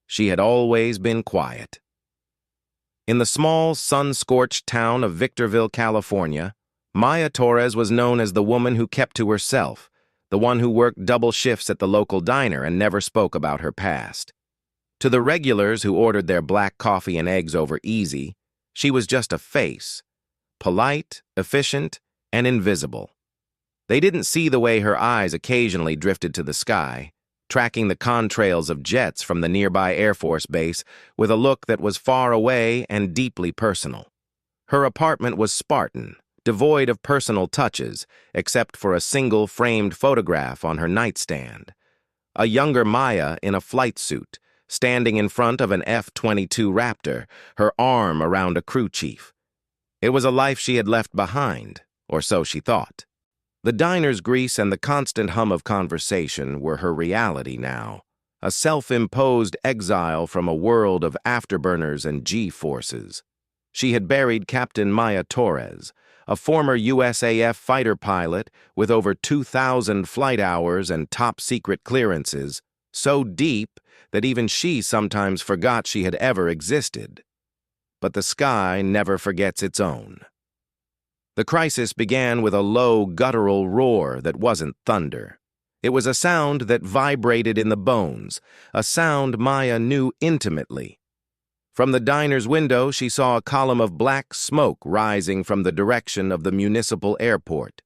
She had always been quiet. In the small, sun-scorched town of Victorville, California, Maya Torres was known as the woman who kept to herself, the one who worked double shifts at the local diner and never spoke about her past. To the regulars who ordered their black coffee and eggs over easy, she was just a face, polite, efficient, and invisible. They didn't see the way her eyes occasionally drifted to the sky, tracking the contrails of jets from the nearby Air Force base with a look that was far away and deeply personal. Her apartment was Spartan, devoid of personal touches, except for a single framed photograph on her nightstand. A younger Maya in a flight suit, standing in front of an F-22 Raptor, her arm around a crew chief. It was a life she had left behind, or so she thought. The diner's grease and the constant hum of conversation were her reality now, a self-imposed exile from a world of afterburners and G-forces. She had buried Captain Maya Torres, a former USAF fighter pilot with over 2,000 flight hours and top-secret clearances, so deep that even she sometimes forgot she had ever existed. But the sky never forgets its own. The crisis began with a low, guttural roar that wasn't thunder. It was a sound that vibrated in the bones, a sound Maya knew intimately. From the diner's window, she saw a column of black smoke rising from the direction of the municipal airport.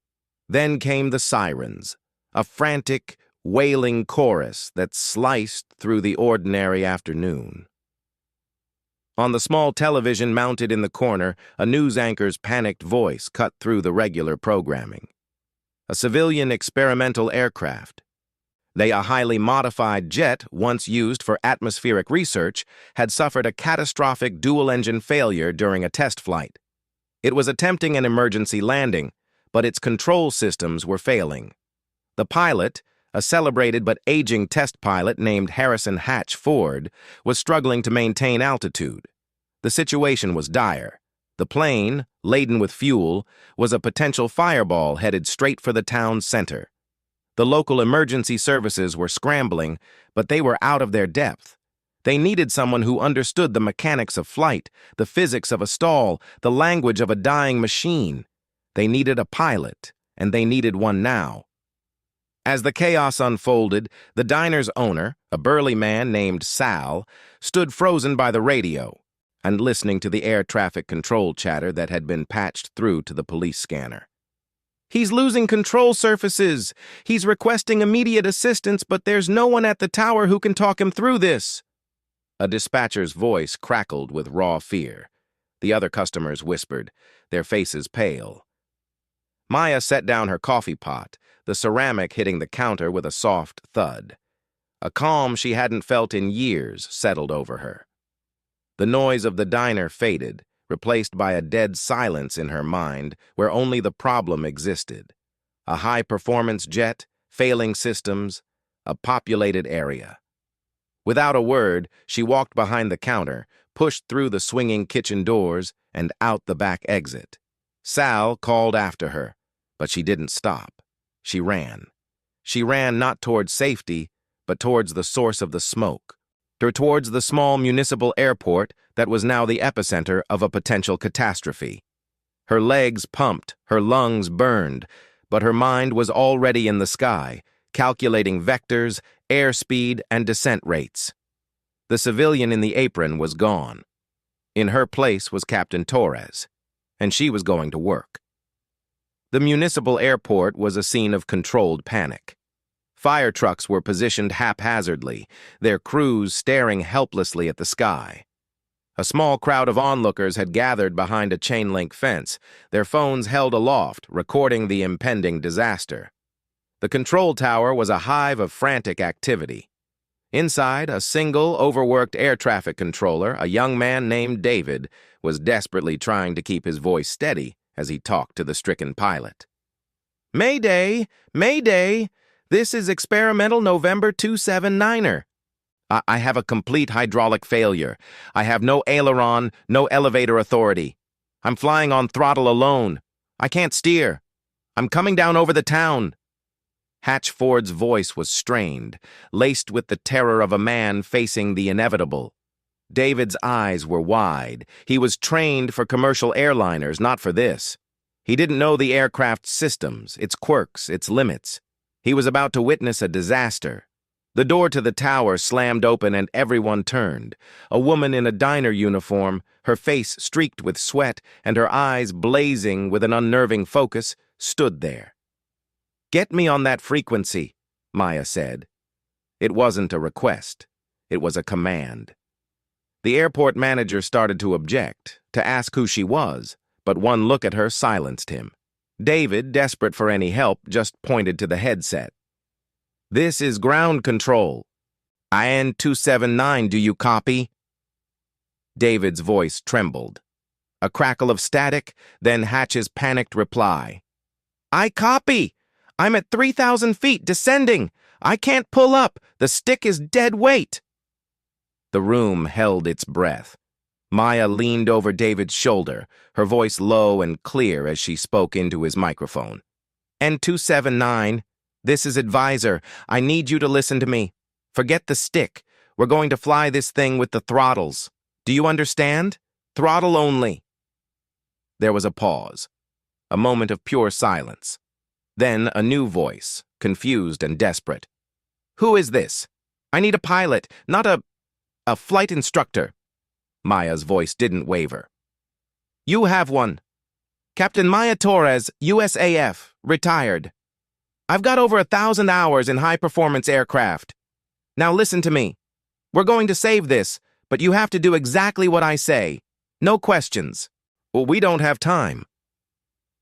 Then came the sirens, a frantic, wailing chorus that sliced through the ordinary afternoon. On the small television mounted in the corner, a news anchor's panicked voice cut through the regular programming. A civilian experimental aircraft. A highly modified jet, once used for atmospheric research, had suffered a catastrophic dual-engine failure during a test flight. It was attempting an emergency landing, but its control systems were failing. The pilot, a celebrated but aging test pilot named Harrison Hatch Ford, was struggling to maintain altitude. The situation was dire. The plane, laden with fuel, was a potential fireball headed straight for the town's center. The local emergency services were scrambling, but they were out of their depth. They needed someone who understood the mechanics of flight, the physics of a stall, the language of a dying machine. They needed a pilot, and they needed one now. As the chaos unfolded, the diner's owner, a burly man named Sal, stood frozen by the radio and listening to the air traffic control chatter that had been patched through to the police scanner. "He's losing control surfaces. He's requesting immediate assistance, but there's no one at the tower who can talk him through this." A dispatcher's voice crackled with raw fear. The other customers whispered, their faces pale. Maya set down her coffee pot, the ceramic hitting the counter with a soft thud. A calm she hadn't felt in years settled over her. The noise of the diner faded, replaced by a dead silence in her mind where only the problem existed. A high-performance jet, failing systems, a populated area. Without a word, she walked behind the counter, pushed through the swinging kitchen doors, and out the back exit. Sal called after her, but she didn't stop. She ran. She ran not towards safety, but towards the source of the smoke, towards the small municipal airport that was now the epicenter of a potential catastrophe. Her legs pumped, her lungs burned, but her mind was already in the sky, calculating vectors, airspeed, and descent rates. The civilian in the apron was gone. In her place was Captain Torres, and she was going to work. The municipal airport was a scene of controlled panic. Fire trucks were positioned haphazardly, their crews staring helplessly at the sky. A small crowd of onlookers had gathered behind a chain-link fence, their phones held aloft, recording the impending disaster. The control tower was a hive of frantic activity. Inside, a single, overworked air traffic controller, a young man named David, was desperately trying to keep his voice steady as he talked to the stricken pilot. "Mayday! Mayday! This is experimental November 279er. I have a complete hydraulic failure. I have no aileron, no elevator authority. I'm flying on throttle alone. I can't steer. I'm coming down over the town." Hatch Ford's voice was strained, laced with the terror of a man facing the inevitable. David's eyes were wide. He was trained for commercial airliners, not for this. He didn't know the aircraft's systems, its quirks, its limits. He was about to witness a disaster. The door to the tower slammed open and everyone turned. A woman in a diner uniform, her face streaked with sweat and her eyes blazing with an unnerving focus, stood there. "Get me on that frequency," Maya said. It wasn't a request. It was a command. The airport manager started to object, to ask who she was, but one look at her silenced him. David, desperate for any help, just pointed to the headset. "This is ground control. IN 279, do you copy?" David's voice trembled. A crackle of static, then Hatch's panicked reply. "I copy! I'm at 3,000 feet, descending! I can't pull up! The stick is dead weight!" The room held its breath. Maya leaned over David's shoulder, her voice low and clear as she spoke into his microphone. "N279, this is Advisor. I need you to listen to me. Forget the stick. We're going to fly this thing with the throttles. Do you understand? Throttle only." There was a pause, a moment of pure silence. Then a new voice, confused and desperate. "Who is this? I need a pilot, not a flight instructor." Maya's voice didn't waver. "You have one. Captain Maya Torres, USAF, retired. I've got over 1,000 hours in high-performance aircraft. Now listen to me. We're going to save this, but you have to do exactly what I say. No questions." "Well, we don't have time."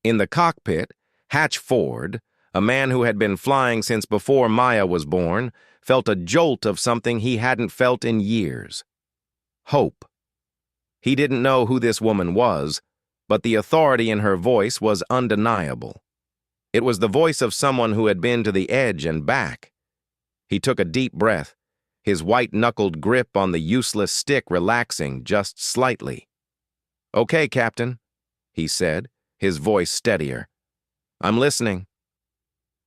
In the cockpit, Hatch Ford, a man who had been flying since before Maya was born, felt a jolt of something he hadn't felt in years. Hope. He didn't know who this woman was, but the authority in her voice was undeniable. It was the voice of someone who had been to the edge and back. He took a deep breath, his white-knuckled grip on the useless stick relaxing just slightly. "Okay, Captain," he said, his voice steadier. "I'm listening."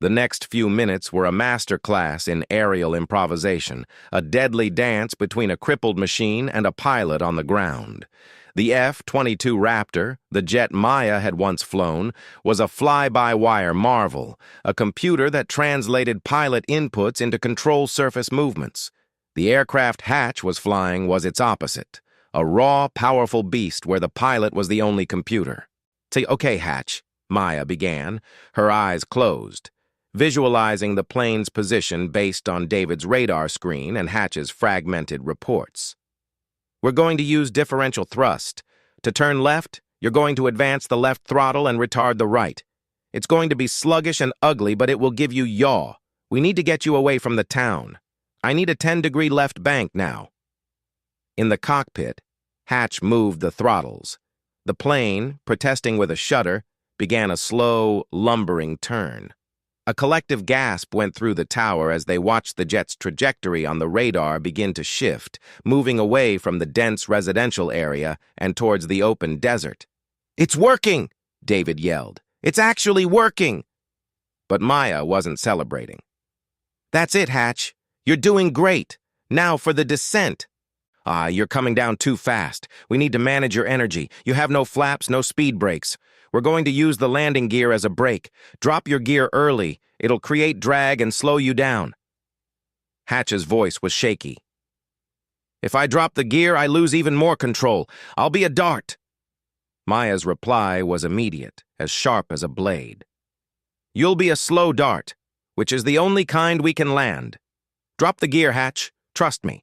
The next few minutes were a master class in aerial improvisation, a deadly dance between a crippled machine and a pilot on the ground. The F-22 Raptor, the jet Maya had once flown, was a fly-by-wire marvel, a computer that translated pilot inputs into control surface movements. The aircraft Hatch was flying was its opposite, a raw, powerful beast where the pilot was the only computer. "Okay, Hatch," Maya began, her eyes closed, visualizing the plane's position based on David's radar screen and Hatch's fragmented reports. "We're going to use differential thrust. To turn left, you're going to advance the left throttle and retard the right. It's going to be sluggish and ugly, but it will give you yaw. We need to get you away from the town. I need a 10-degree left bank now." In the cockpit, Hatch moved the throttles. The plane, protesting with a shudder, began a slow, lumbering turn. A collective gasp went through the tower as they watched the jet's trajectory on the radar begin to shift, moving away from the dense residential area and towards the open desert. "It's working!" David yelled. "It's actually working!" But Maya wasn't celebrating. "That's it, Hatch. You're doing great. Now for the descent." You're coming down too fast. We need to manage your energy. You have no flaps, no speed brakes. We're going to use the landing gear as a brake. Drop your gear early. It'll create drag and slow you down." Hatch's voice was shaky. "If I drop the gear, I lose even more control. I'll be a dart." Maya's reply was immediate, as sharp as a blade. "You'll be a slow dart, which is the only kind we can land. Drop the gear, Hatch. Trust me."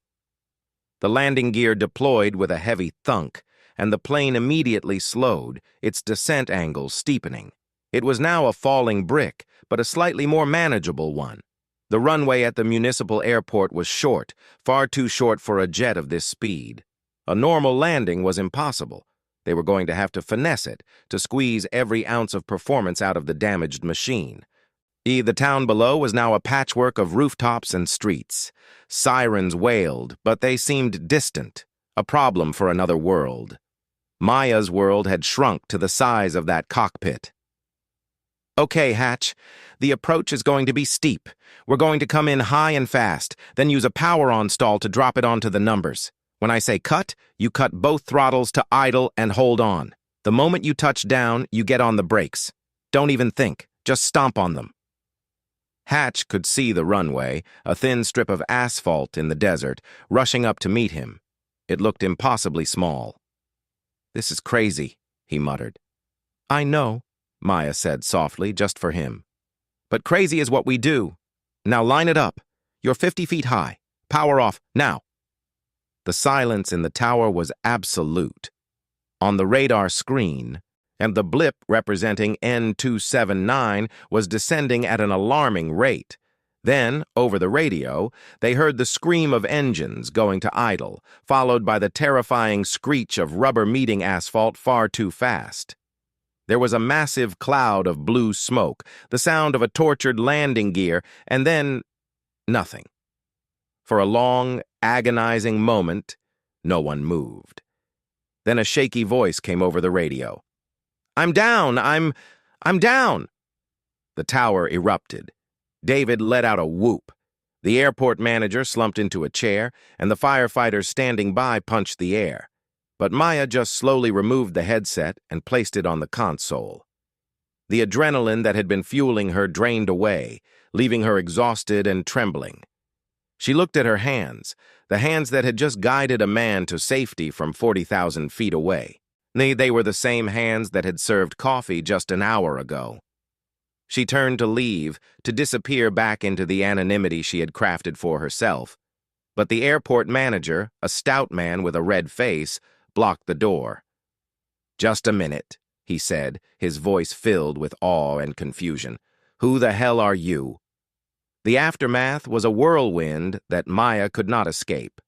The landing gear deployed with a heavy thunk, and the plane immediately slowed, its descent angle steepening. It was now a falling brick, but a slightly more manageable one. The runway at the municipal airport was short, far too short for a jet of this speed. A normal landing was impossible. They were going to have to finesse it, to squeeze every ounce of performance out of the damaged machine. The town below was now a patchwork of rooftops and streets. Sirens wailed, but they seemed distant, a problem for another world. Maya's world had shrunk to the size of that cockpit. Okay, Hatch. The approach is going to be steep. We're going to come in high and fast, then use a power-on stall to drop it onto the numbers. When I say cut, you cut both throttles to idle and hold on. The moment you touch down, you get on the brakes. Don't even think. Just stomp on them. Hatch could see the runway, a thin strip of asphalt in the desert, rushing up to meet him. It looked impossibly small. "This is crazy," he muttered. "I know," Maya said softly, just for him. "But crazy is what we do. Now line it up. You're 50 feet high. Power off, now." The silence in the tower was absolute. On the radar screen, and the blip representing N279 was descending at an alarming rate. Then, over the radio, they heard the scream of engines going to idle, followed by the terrifying screech of rubber meeting asphalt far too fast. There was a massive cloud of blue smoke, the sound of a tortured landing gear, and then nothing. For a long, agonizing moment, no one moved. Then a shaky voice came over the radio. "I'm down! I'm down!" The tower erupted. David let out a whoop. The airport manager slumped into a chair, and the firefighters standing by punched the air. But Maya just slowly removed the headset and placed it on the console. The adrenaline that had been fueling her drained away, leaving her exhausted and trembling. She looked at her hands, the hands that had just guided a man to safety from 40,000 feet away. They were the same hands that had served coffee just an hour ago. She turned to leave, to disappear back into the anonymity she had crafted for herself. But the airport manager, a stout man with a red face, blocked the door. "Just a minute," he said, his voice filled with awe and confusion. "Who the hell are you?" The aftermath was a whirlwind that Maya could not escape.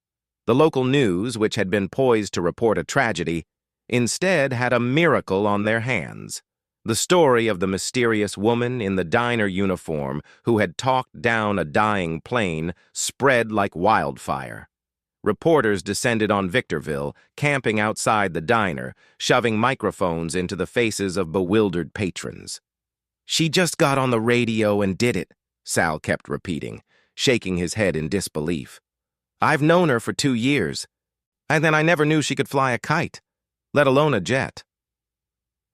The local news, which had been poised to report a tragedy, instead had a miracle on their hands. The story of the mysterious woman in the diner uniform who had talked down a dying plane spread like wildfire. Reporters descended on Victorville, camping outside the diner, shoving microphones into the faces of bewildered patrons. "She just got on the radio and did it," Sal kept repeating, shaking his head in disbelief. "I've known her for 2 years, and then I never knew she could fly a kite, let alone a jet."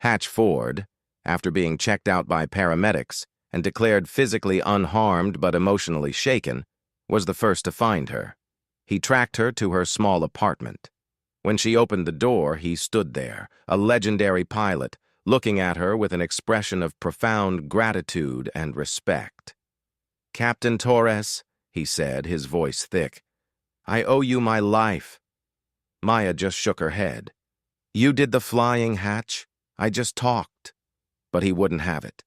Hatch Ford, after being checked out by paramedics and declared physically unharmed but emotionally shaken, was the first to find her. He tracked her to her small apartment. When she opened the door, he stood there, a legendary pilot, looking at her with an expression of profound gratitude and respect. "Captain Torres," he said, his voice thick, "I owe you my life." Maya just shook her head. "You did the flying, Hatch. I just talked." But he wouldn't have it.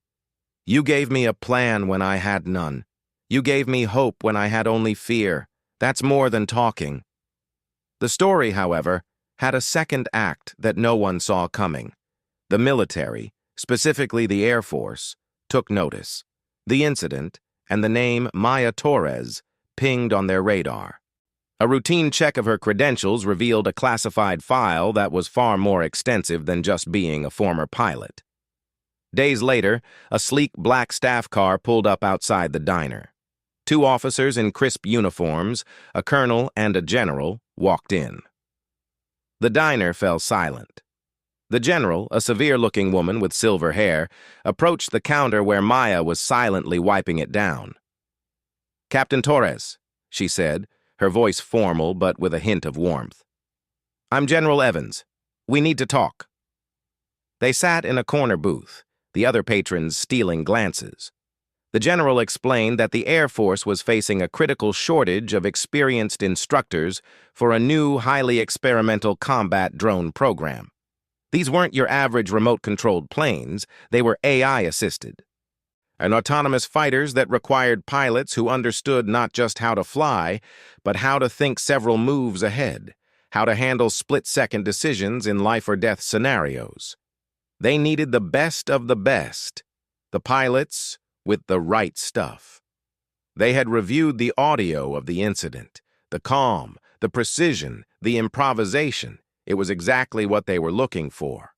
"You gave me a plan when I had none. You gave me hope when I had only fear. That's more than talking." The story, however, had a second act that no one saw coming. The military, specifically the Air Force, took notice. The incident, and the name Maya Torres, pinged on their radar. A routine check of her credentials revealed a classified file that was far more extensive than just being a former pilot. Days later, a sleek black staff car pulled up outside the diner. 2 officers in crisp uniforms, a colonel and a general, walked in. The diner fell silent. The general, a severe-looking woman with silver hair, approached the counter where Maya was silently wiping it down. "Captain Torres," she said, her voice formal but with a hint of warmth. "I'm General Evans. We need to talk." They sat in a corner booth, the other patrons stealing glances. The general explained that the Air Force was facing a critical shortage of experienced instructors for a new, highly experimental combat drone program. These weren't your average remote-controlled planes, they were AI-assisted. And autonomous fighters that required pilots who understood not just how to fly, but how to think several moves ahead, how to handle split-second decisions in life-or-death scenarios. They needed the best of the best, the pilots with the right stuff. They had reviewed the audio of the incident, the calm, the precision, the improvisation. It was exactly what they were looking for.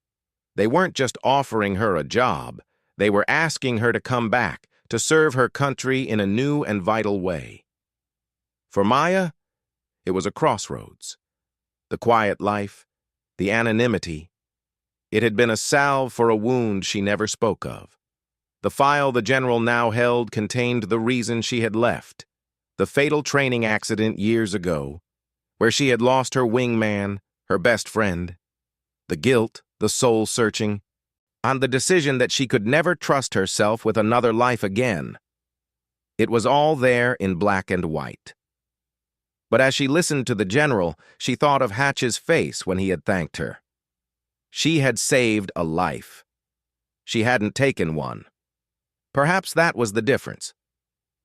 They weren't just offering her a job, They were asking her to come back, to serve her country in a new and vital way. For Maya, it was a crossroads. The quiet life, the anonymity. It had been a salve for a wound she never spoke of. The file the general now held contained the reason she had left, the fatal training accident years ago, where she had lost her wingman, her best friend, the guilt, the soul-searching, and the decision that she could never trust herself with another life again. It was all there in black and white. But as she listened to the general, she thought of Hatch's face when he had thanked her. She had saved a life. She hadn't taken one. Perhaps that was the difference.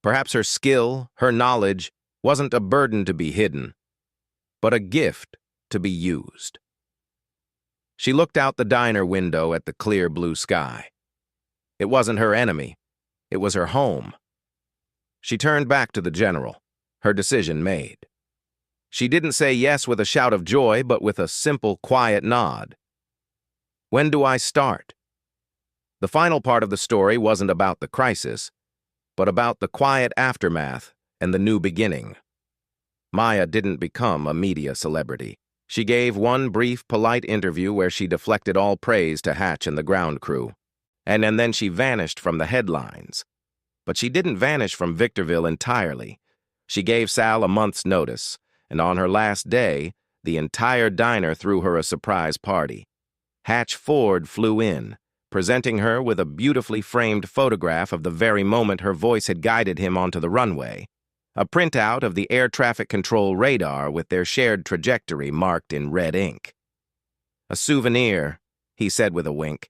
Perhaps her skill, her knowledge, wasn't a burden to be hidden, but a gift to be used. She looked out the diner window at the clear blue sky. It wasn't her enemy. It was her home. She turned back to the general, her decision made. She didn't say yes with a shout of joy, but with a simple, quiet nod. When do I start? The final part of the story wasn't about the crisis, but about the quiet aftermath and the new beginning. Maya didn't become a media celebrity. She gave one brief, polite interview where she deflected all praise to Hatch and the ground crew, and then she vanished from the headlines. But she didn't vanish from Victorville entirely. She gave Sal a month's notice, and on her last day, the entire diner threw her a surprise party. Hatch Ford flew in, presenting her with a beautifully framed photograph of the very moment her voice had guided him onto the runway, a printout of the air traffic control radar with their shared trajectory marked in red ink. "A souvenir," he said with a wink,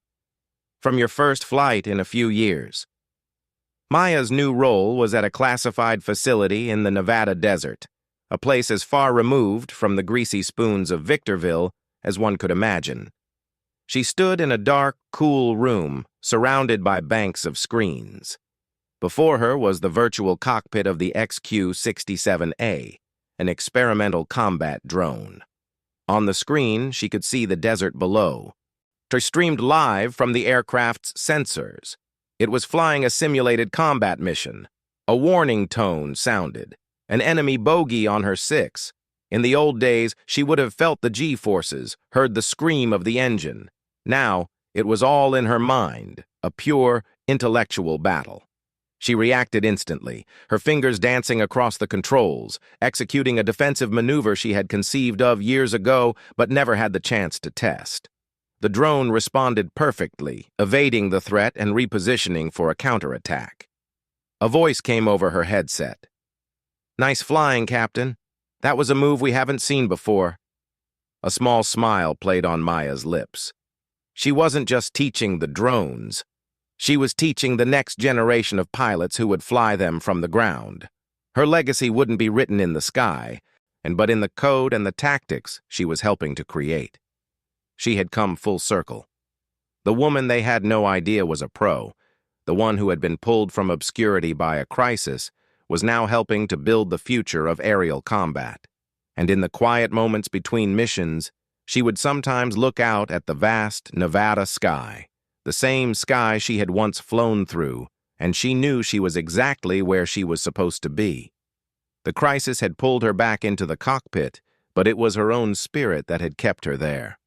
"from your first flight in a few years." Maya's new role was at a classified facility in the Nevada desert, a place as far removed from the greasy spoons of Victorville as one could imagine. She stood in a dark, cool room, surrounded by banks of screens. Before her was the virtual cockpit of the XQ-67A, an experimental combat drone. On the screen, she could see the desert below. It streamed live from the aircraft's sensors. It was flying a simulated combat mission. A warning tone sounded. An enemy bogey on her 6. In the old days, she would have felt the G-forces, heard the scream of the engine. Now, it was all in her mind, a pure, intellectual battle. She reacted instantly, her fingers dancing across the controls, executing a defensive maneuver she had conceived of years ago but never had the chance to test. The drone responded perfectly, evading the threat and repositioning for a counterattack. A voice came over her headset. "Nice flying, Captain. That was a move we haven't seen before." A small smile played on Maya's lips. She wasn't just teaching the drones. She was teaching the next generation of pilots who would fly them from the ground. Her legacy wouldn't be written in the sky, but in the code and the tactics she was helping to create. She had come full circle. The woman they had no idea was a pro, the one who had been pulled from obscurity by a crisis, was now helping to build the future of aerial combat. And in the quiet moments between missions, she would sometimes look out at the vast Nevada sky, the same sky she had once flown through, and she knew she was exactly where she was supposed to be. The crisis had pulled her back into the cockpit, but it was her own spirit that had kept her there.